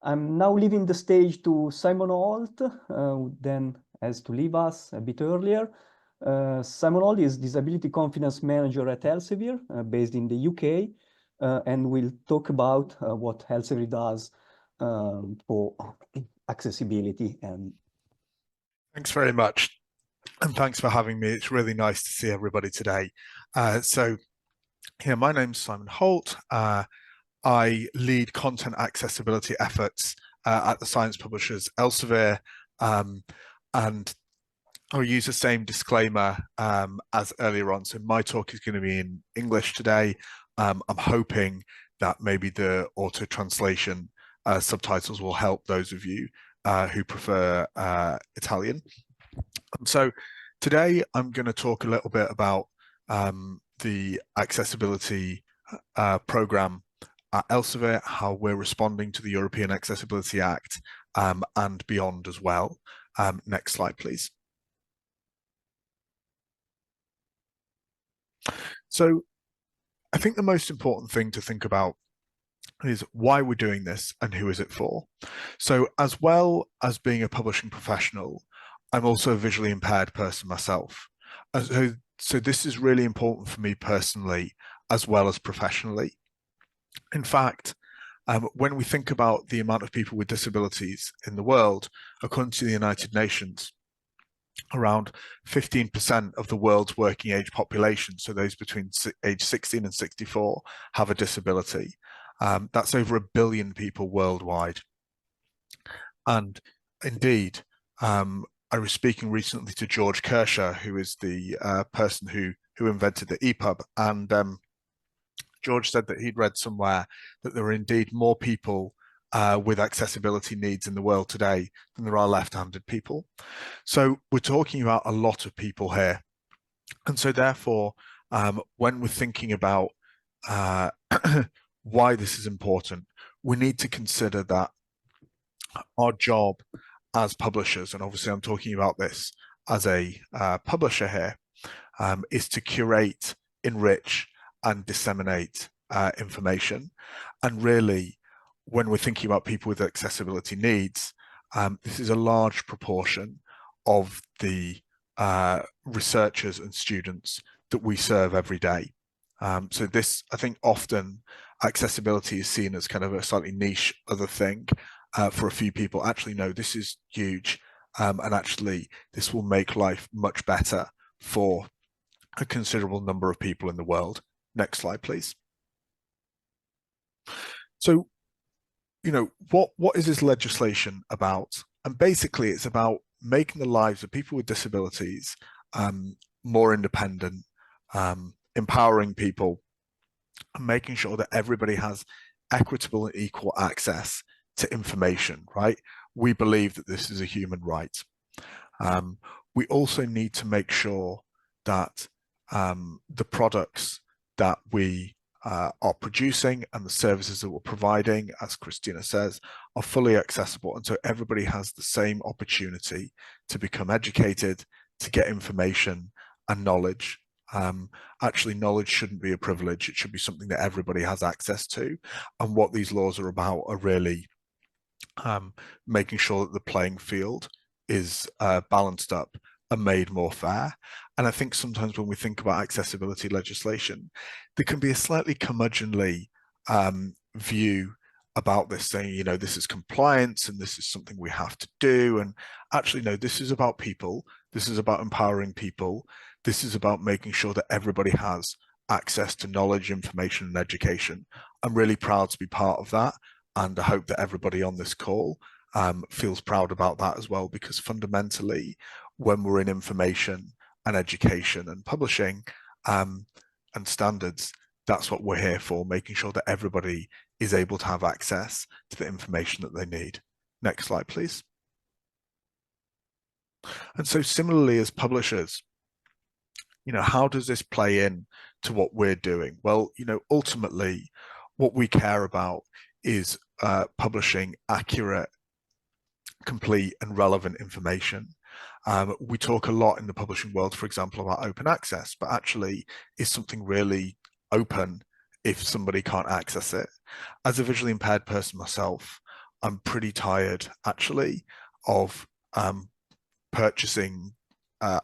I'm now leaving the stage to Simon Holt, who then has to leave us a bit earlier. Simon Holt is Disability Confidence Manager at Elsevier, based in the UK, and we'll talk about what Elsevier does for accessibility. And thanks very much, and thanks for having me. It's really nice to see everybody today. My name's Simon Holt. I lead content accessibility efforts at the science publishers Elsevier, and I'll use the same disclaimer as earlier on. So my talk is going to be in English today. I'm hoping that maybe the auto translation subtitles will help those of you who prefer Italian. So today I'm going to talk a little bit about the accessibility program at Elsevier, how we're responding to the European Accessibility Act and beyond as well. Next slide, please. So I think the most important thing to think about is why we're doing this and who is it for. So as well as being a publishing professional, I'm also a visually impaired person myself. So this is really important for me personally as well as professionally. In fact, when we think about the amount of people with disabilities in the world, according to the United Nations, around 15% of the world's working age population, so those between age 16 and 64, have a disability. That's over 1 billion people worldwide. And indeed, I was speaking recently to George Kershaw, who is the person who invented the EPUB, and George said that he'd read somewhere that there are indeed more people with accessibility needs in the world today than there are left-handed people. So we're talking about a lot of people here. And so therefore, when we're thinking about why this is important, we need to consider that our job as publishers, and obviously I'm talking about this as a publisher here, is to curate, enrich, and disseminate information. And really, when we're thinking about people with accessibility needs, this is a large proportion of the researchers and students that we serve every day. So this, I think often accessibility is seen as kind of a slightly niche other thing for a few people. Actually, no, this is huge. And actually, this will make life much better for a considerable number of people in the world. Next slide, please. So, you know, what is this legislation about? And basically, it's about making the lives of people with disabilities more independent, empowering people, and making sure that everybody has equitable and equal access to information, right? We believe that this is a human right. We also need to make sure that the products that we are producing and the services that we're providing, as Christina says, are fully accessible. And so everybody has the same opportunity to become educated, to get information and knowledge. Actually, knowledge shouldn't be a privilege. It should be something that everybody has access to. And what these laws are about are really making sure that the playing field is balanced up and made more fair. And I think sometimes when we think about accessibility legislation, there can be a slightly curmudgeonly view about this, saying, you know, this is compliance and this is something we have to do. And actually, no, this is about people. This is about empowering people. This is about making sure that everybody has access to knowledge, information, and education. I'm really proud to be part of that. And I hope that everybody on this call feels proud about that as well, because fundamentally, when we're in information and education and publishing and standards, that's what we're here for, making sure that everybody is able to have access to the information that they need. Next slide, please. And so similarly as publishers, you know, how does this play in to what we're doing? Well, you know, ultimately, what we care about is publishing accurate, complete and relevant information. We talk a lot in the publishing world, for example, about open access, but actually is something really open if somebody can't access it? As a visually impaired person myself, I'm pretty tired actually of purchasing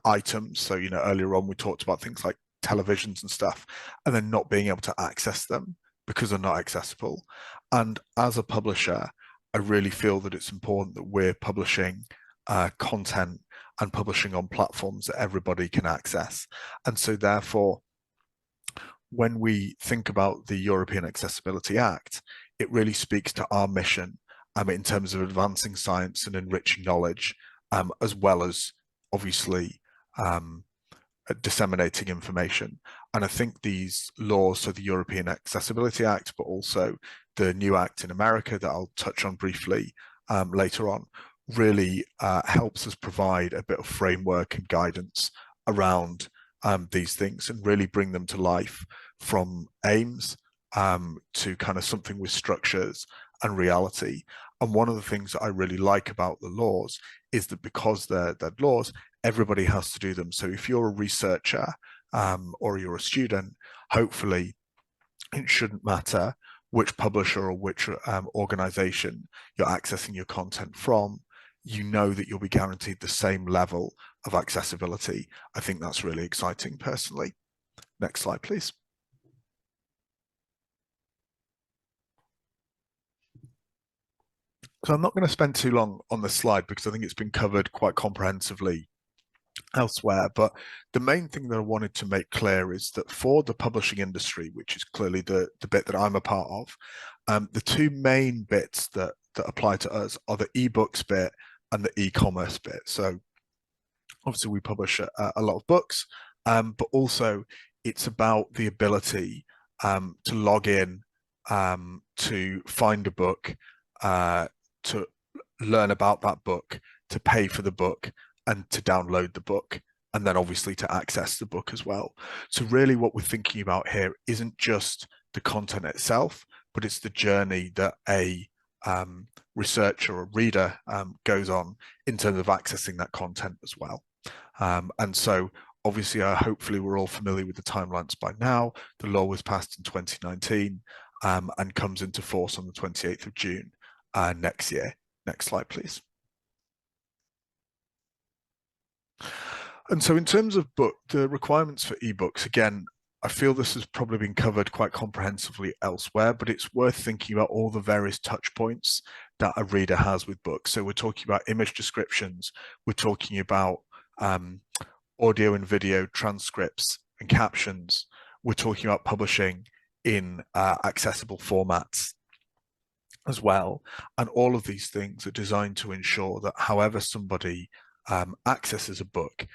items. So, you know, earlier on we talked about things like televisions and stuff, and then not being able to access them because they're not accessible. And as a publisher, I really feel that it's important that we're publishing content and publishing on platforms that everybody can access. And so therefore, when we think about the European Accessibility Act, it really speaks to our mission in terms of advancing science and enriching knowledge, as well as obviously disseminating information. And I think these laws, so the European Accessibility Act, but also the new act in America that I'll touch on briefly later on, really helps us provide a bit of framework and guidance around these things and really bring them to life from aims to kind of something with structures and reality. And one of the things that I really like about the laws is that because they're laws, everybody has to do them. So if you're a researcher or you're a student, hopefully it shouldn't matter which publisher or which organization you're accessing your content from. You know that you'll be guaranteed the same level of accessibility. I think that's really exciting personally. Next slide, please. So I'm not going to spend too long on this slide because I think it's been covered quite comprehensively elsewhere. But the main thing that I wanted to make clear is that for the publishing industry, which is clearly the bit that I'm a part of, the two main bits that apply to us are the ebooks bit and the e-commerce bit. So obviously we publish a lot of books, but also it's about the ability to log in, to find a book, to learn about that book, to pay for the book, and to download the book, and then obviously to access the book as well. So really what we're thinking about here isn't just the content itself, but it's the journey that a researcher or reader goes on in terms of accessing that content as well. And so obviously, hopefully we're all familiar with the timelines by now. The law was passed in 2019 and comes into force on the 28th of June next year. Next slide, please. And so in terms of the requirements for ebooks, again, I feel this has probably been covered quite comprehensively elsewhere, but it's worth thinking about all the various touch points that a reader has with books. So we're talking about image descriptions, we're talking about audio and video transcripts and captions, we're talking about publishing in accessible formats as well. And all of these things are designed to ensure that however somebody accesses a book,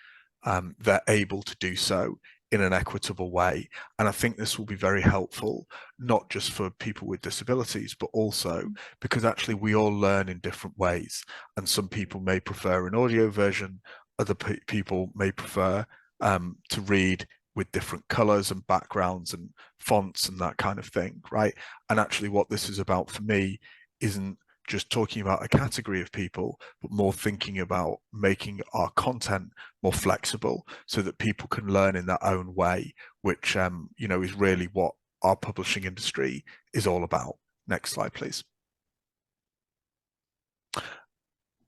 they're able to do so in an equitable way. And I think this will be very helpful, not just for people with disabilities, but also because actually we all learn in different ways. And some people may prefer an audio version, other people may prefer to read with different colors and backgrounds and fonts and that kind of thing, right? And actually what this is about for me isn't just talking about a category of people, but more thinking about making our content more flexible so that people can learn in their own way, which, you know, is really what our publishing industry is all about. Next slide, please.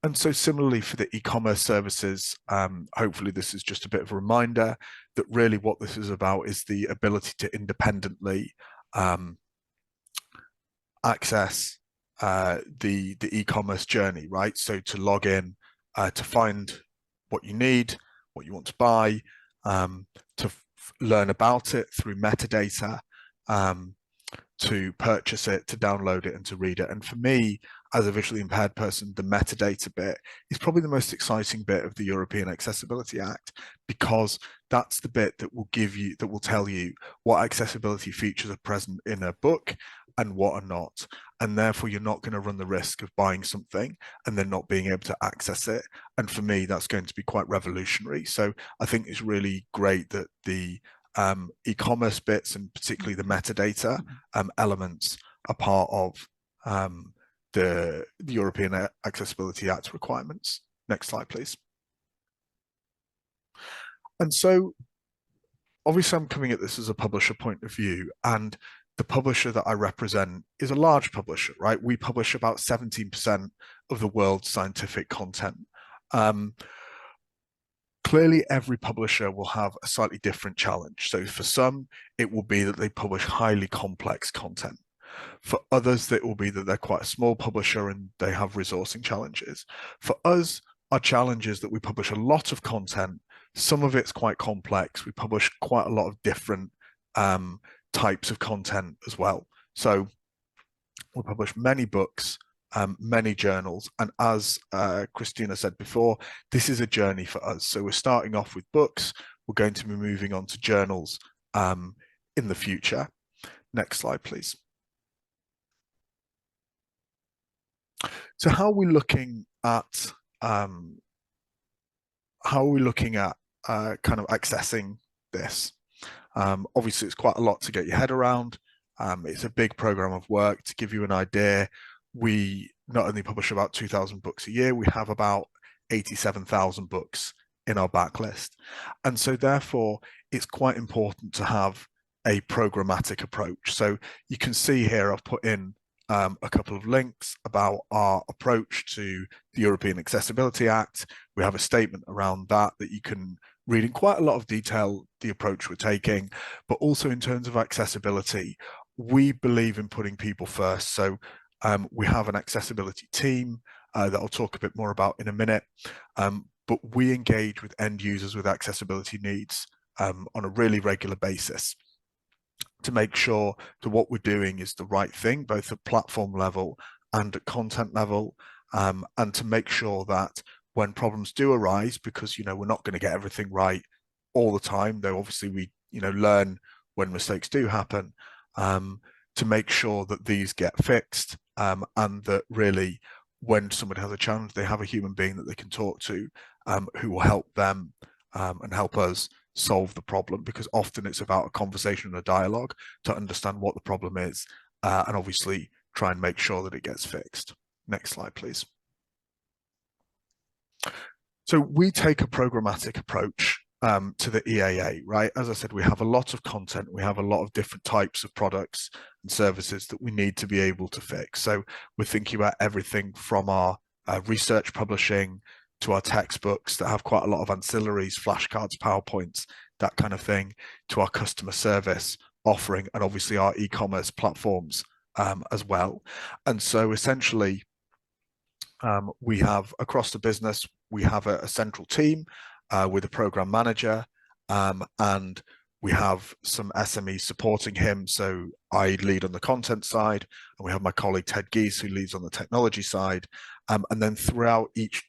And so similarly for the e-commerce services, hopefully this is just a bit of a reminder that really what this is about is the ability to independently access the e-commerce journey, right? So to log in, to find what you need, what you want to buy, to learn about it through metadata, to purchase it, to download it, and to read it. And for me, as a visually impaired person, the metadata bit is probably the most exciting bit of the European Accessibility Act, because that's the bit that will give you, that will tell you what accessibility features are present in a book and what are not. And therefore you're not going to run the risk of buying something and then not being able to access it. And for me, that's going to be quite revolutionary. So I think it's really great that the e-commerce bits and particularly the metadata elements are part of the European Accessibility Act requirements. Next slide, please. And so obviously I'm coming at this as a publisher point of view, and the publisher that I represent is a large publisher, right? We publish about 17% of the world's scientific content. Clearly, every publisher will have a slightly different challenge. So for some, it will be that they publish highly complex content. For others, it will be that they're quite a small publisher and they have resourcing challenges. For us, our challenge is that we publish a lot of content. Some of it's quite complex. We publish quite a lot of different types of content as well. So we publish many books, many journals, and as Christina said before, this is a journey for us. So we're starting off with books. We're going to be moving on to journals in the future. Next slide, please. So how are we looking at kind of accessing this? Obviously, it's quite a lot to get your head around. It's a big program of work. To give you an idea, we not only publish about 2,000 books a year, we have about 87,000 books in our backlist. And so therefore, it's quite important to have a programmatic approach. So you can see here, I've put in a couple of links about our approach to the European Accessibility Act. We have a statement around that you can read in quite a lot of detail, the approach we're taking, but also in terms of accessibility, we believe in putting people first. So we have an accessibility team that I'll talk a bit more about in a minute, but we engage with end users with accessibility needs on a really regular basis to make sure that what we're doing is the right thing, both at platform level and at content level, and to make sure that when problems do arise, because we're not going to get everything right all the time, though obviously we learn when mistakes do happen, to make sure that these get fixed, and that really when somebody has a challenge, they have a human being that they can talk to, who will help them and help us solve the problem, because often it's about a conversation and a dialogue to understand what the problem is, and obviously try and make sure that it gets fixed. Next slide, please. So we take a programmatic approach to the EAA, right? As I said, we have a lot of content, we have a lot of different types of products and services that we need to be able to fix. So we're thinking about everything from our research publishing to our textbooks that have quite a lot of ancillaries, flashcards, PowerPoints, that kind of thing, to our customer service offering, and obviously our e-commerce platforms as well. And so essentially, we have across the business, we have a central team with a program manager, and we have some SMEs supporting him. So I lead on the content side, and we have my colleague Ted Geese, who leads on the technology side. And then throughout each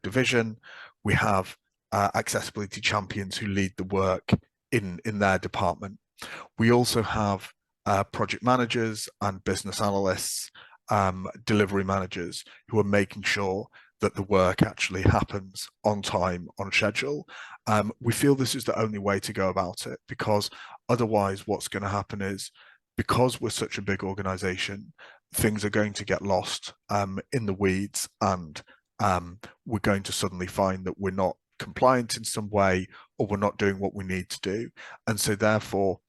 division, we have accessibility champions who lead the work in their department. We also have project managers and business analysts, delivery managers, who are making sure that the work actually happens on time, on schedule. We feel this is the only way to go about it, because otherwise what's going to happen is, because we're such a big organization, things are going to get lost in the weeds, and we're going to suddenly find that we're not compliant in some way, or we're not doing what we need to do. And so therefore,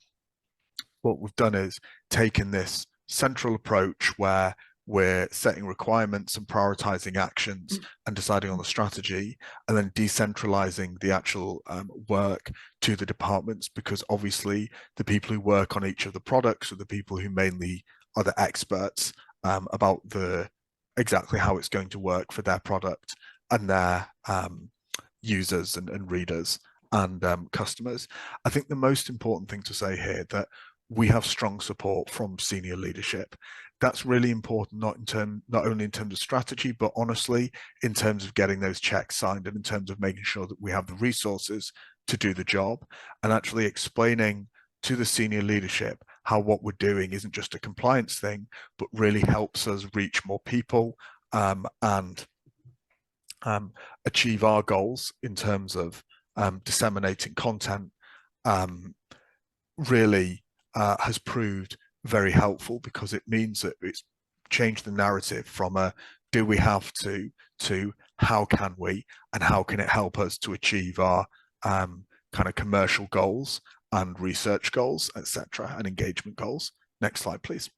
what we've done is taken this central approach where we're setting requirements and prioritizing actions and deciding on the strategy, and then decentralizing the actual work to the departments, because obviously the people who work on each of the products are the people who mainly are the experts about exactly how it's going to work for their product and their users and readers and customers. I think the most important thing to say here, that we have strong support from senior leadership. That's really important, not only in terms of strategy, but honestly, in terms of getting those checks signed, and in terms of making sure that we have the resources to do the job, and actually explaining to the senior leadership how what we're doing isn't just a compliance thing, but really helps us reach more people and achieve our goals in terms of disseminating content, really has proved very helpful, because it means that it's changed the narrative from a do we have to how can we, and how can it help us to achieve our kind of commercial goals and research goals, etc., and engagement goals. Next slide, please.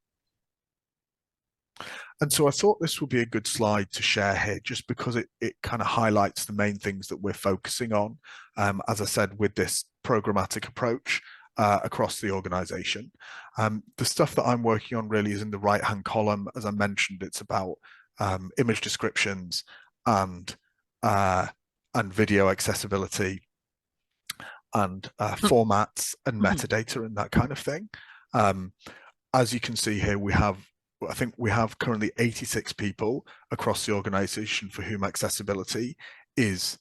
And so I thought this would be a good slide to share here, just because it kind of highlights the main things that we're focusing on, as I said, with this programmatic approach across the organization. The stuff that I'm working on really is in the right-hand column. As I mentioned, it's about image descriptions and video accessibility and formats and metadata and that kind of thing. As you can see here, I think we have currently 86 people across the organization for whom accessibility is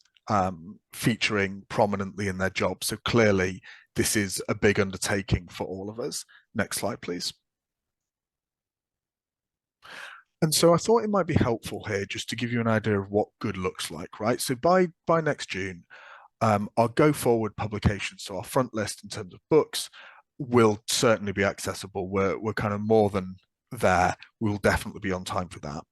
featuring prominently in their job. So clearly, this is a big undertaking for all of us. Next slide, please. And so I thought it might be helpful here just to give you an idea of what good looks like, right? So by next June, our go forward publications, so our front list in terms of books, will certainly be accessible. We're kind of more than there. We will definitely be on time for that.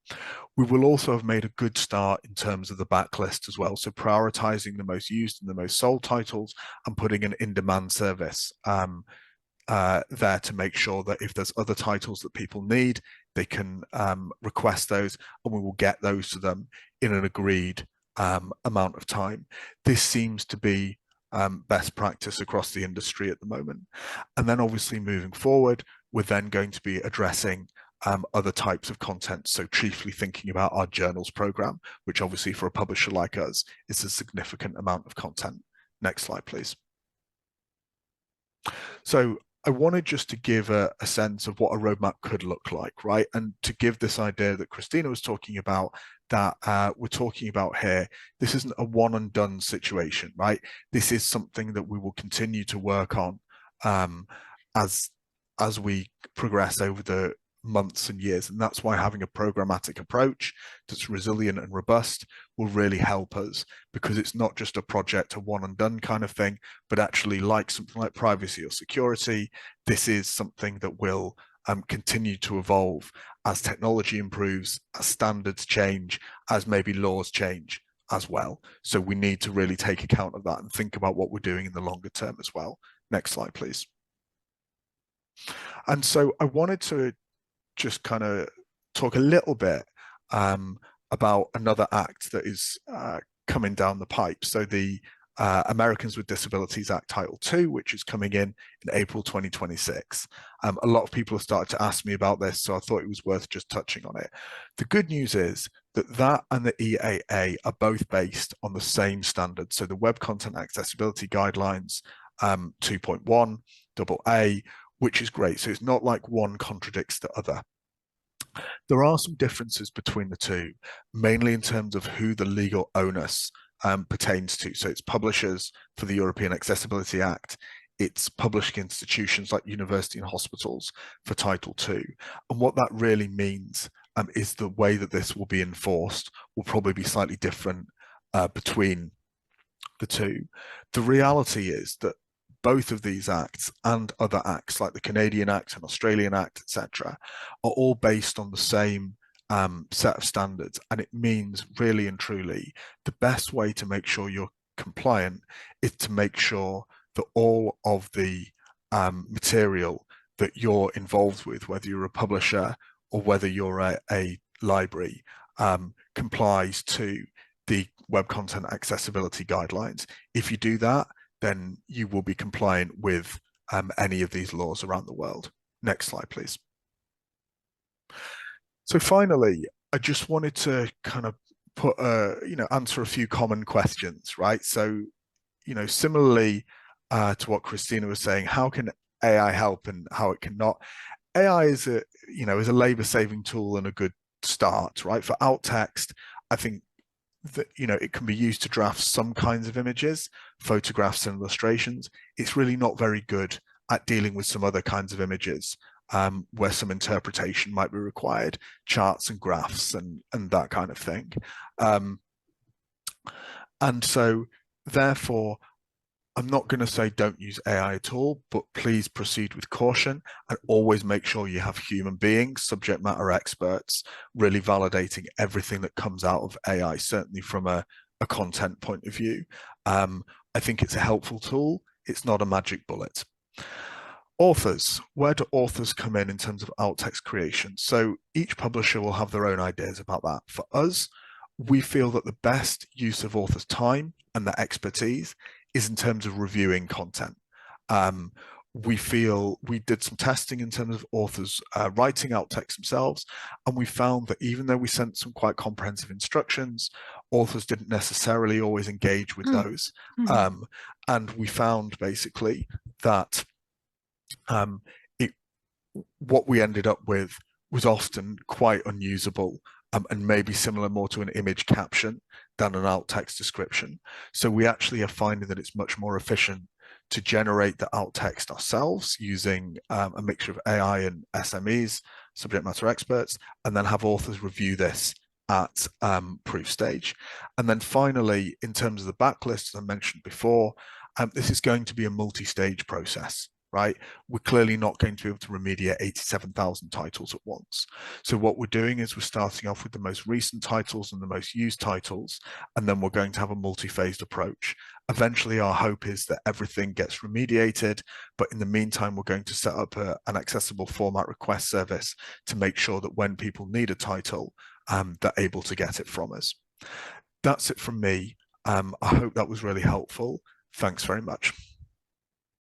We will also have made a good start in terms of the backlist as well. So prioritizing the most used and the most sold titles and putting an in-demand service there to make sure that if there's other titles that people need, they can request those and we will get those to them in an agreed amount of time. This seems to be best practice across the industry at the moment. And then obviously moving forward, we're then going to be addressing other types of content. So chiefly thinking about our journals program, which obviously for a publisher like us is a significant amount of content. Next slide, please. So I wanted just to give a sense of what a roadmap could look like, right? And to give this idea that Christina was talking about, that we're talking about here, this isn't a one and done situation, right? This is something that we will continue to work on as we progress over the months and years. And that's why having a programmatic approach that's resilient and robust will really help us, because it's not just a project, a one and done kind of thing, but actually like something like privacy or security, this is something that will continue to evolve as technology improves, as standards change, as maybe laws change as well. So we need to really take account of that and think about what we're doing in the longer term as well. Next slide, please. And so I wanted to just kind of talk a little bit about another act that is coming down the pipe. So the Americans with Disabilities Act Title II, which is coming in April 2026. A lot of people have started to ask me about this, so I thought it was worth just touching on it. The good news is that and the EAA are both based on the same standard. So the Web Content Accessibility Guidelines 2.1 AA, which is great. So it's not like one contradicts the other. There are some differences between the two, mainly in terms of who the legal onus pertains to. So it's publishers for the European Accessibility Act, it's publishing institutions like university and hospitals for Title II. And what that really means is the way that this will be enforced will probably be slightly different between the two. The reality is that both of these acts and other acts like the Canadian Act and Australian Act, etc., are all based on the same set of standards. And it means really and truly the best way to make sure you're compliant is to make sure that all of the material that you're involved with, whether you're a publisher or whether you're a library, complies to the Web Content Accessibility Guidelines. If you do that, then you will be compliant with any of these laws around the world. Next slide, please. So finally, I just wanted to kind of put answer a few common questions, right? So, similarly to what Christina was saying, how can AI help and how it cannot? AI is a labor-saving tool and a good start, right? For alt text, I think that it can be used to draft some kinds of images, photographs and illustrations. It's really not very good at dealing with some other kinds of images where some interpretation might be required, charts and graphs and that kind of thing. And so therefore, I'm not going to say don't use AI at all, but please proceed with caution and always make sure you have human beings, subject matter experts, really validating everything that comes out of AI, certainly from a content point of view. I think it's a helpful tool. It's not a magic bullet. Authors. Where do authors come in terms of alt text creation? So each publisher will have their own ideas about that. For us, we feel that the best use of authors' time and their expertise is in terms of reviewing content. We feel we did some testing in terms of authors writing alt text themselves, and we found that even though we sent some quite comprehensive instructions, authors didn't necessarily always engage with those. And we found basically that what we ended up with was often quite unusable, and maybe similar more to an image caption than an alt text description. So we actually are finding that it's much more efficient to generate the alt text ourselves using a mixture of AI and SMEs, subject matter experts, and then have authors review this at proof stage. And then finally, in terms of the backlist, as I mentioned before, this is going to be a multi-stage process, right? We're clearly not going to be able to remediate 87,000 titles at once. So what we're doing is we're starting off with the most recent titles and the most used titles, and then we're going to have a multi-phased approach. Eventually, our hope is that everything gets remediated, but in the meantime, we're going to set up an accessible format request service to make sure that when people need a title, they're able to get it from us. That's it from me. I hope that was really helpful. Thanks very much.